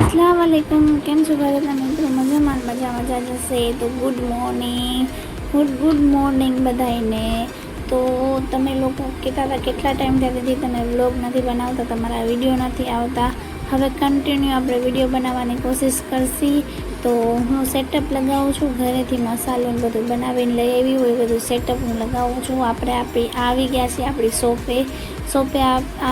अस्सलाम वालेकुम। કેમ છો ભારતના મિત્રો? મજામાં મજા જશે તો ગુડ મોર્નિંગ બધાને। તો તમે લોકો કહેતા હતા કેટલા ટાઈમ થયાથી તમે વ્લોગ નથી બનાવતા, તમારા વિડીયો નથી આવતા। હવે કન્ટિન્યુ આપણે વિડીયો બનાવવાની કોશિશ કરશી। તો હું સેટઅપ લગાવું છું, ઘરેથી મસાલો ને બધું બનાવીને લઈ આવી હોય બધું સેટઅપ હું લગાવું છું। આપણે આવી ગયા છીએ આપણી શોપે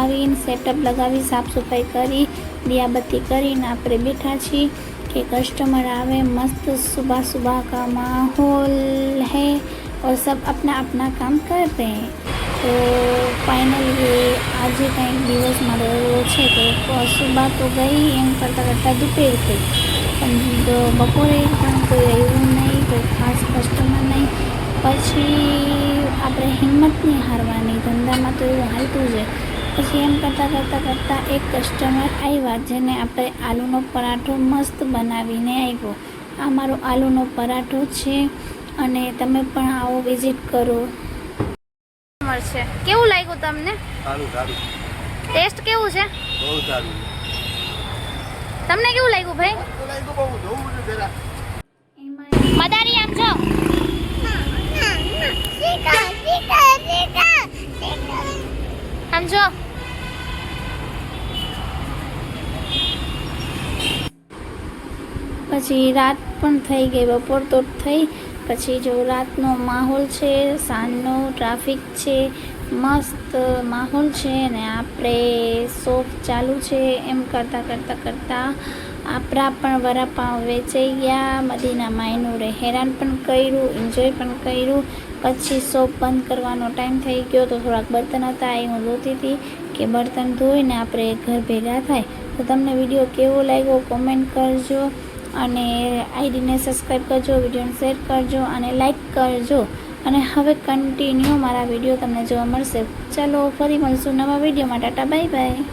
આવીને સેટઅપ લગાવી સાફ સફાઈ કરી दियाबत्ती કરીને આપણે બેઠા છીએ कि कस्टमर आवे। मस्त सुबह सुबह का माहौल है और सब अपना अपना काम कर रहे हैं। तो फाइनली आज કંઈક દિવસ મારો એવો છે કે સુબહ તો ગઈ એમ કરતાં કરતાં દુપેર થઈ, પણ બપોરે પણ કોઈ આવ્યું નહીં, કોઈ ખાસ કસ્ટમર નહીં। પછી આપણે હિંમત નહીં હારવાની, ધંધામાં તો એવું હાલતું જ। પછી એમ કરતાં એક કસ્ટમર આવ્યા જેને આપણે આલુનો પરાઠો મસ્ત બનાવીને આપ્યો। આ મારો આલુનો પરાઠો છે અને તમે પણ આવો વિઝિટ કરો। છે કેવું લાગ્યું તમને? સારું સારું। ટેસ્ટ કેવું છે? બહુ સારું। તમને કેવું લાગ્યું ભાઈ? બહુ જોવું છે જરા। મદારી આમ જો આમ જો। પછી રાત પણ થઈ ગઈ, બપોર તો થઈ। પછી જો રાતનો માહોલ છે, સાંજનો ટ્રાફિક છે, મસ્ત માહોલ છે ને આપણે શોપ ચાલુ છે। એમ કરતાં આપણા પણ વડાપાઉં વેચાઈ ગયા। મદીના માયનૂરે હેરાન પણ કર્યું, એન્જોય પણ કર્યું। પછી શોપ બંધ કરવાનો ટાઈમ થઈ ગયો તો થોડાક બર્તન હતા એ હું જોતી હતી કે બર્તન ધોઈને આપણે ઘર ભેગા થાય। તો તમને વિડીયો કેવો લાગ્યો કોમેન્ટ કરજો અને આઈડીને સબસ્ક્રાઈબ કરજો, વિડીયોને શેર કરજો અને લાઈક કરજો। અને હવે કન્ટિન્યુ મારા વિડીયો તમને જોવા મળશે। ચાલો ફરી મળશું નવા વિડીયોમાં। Tata bye bye.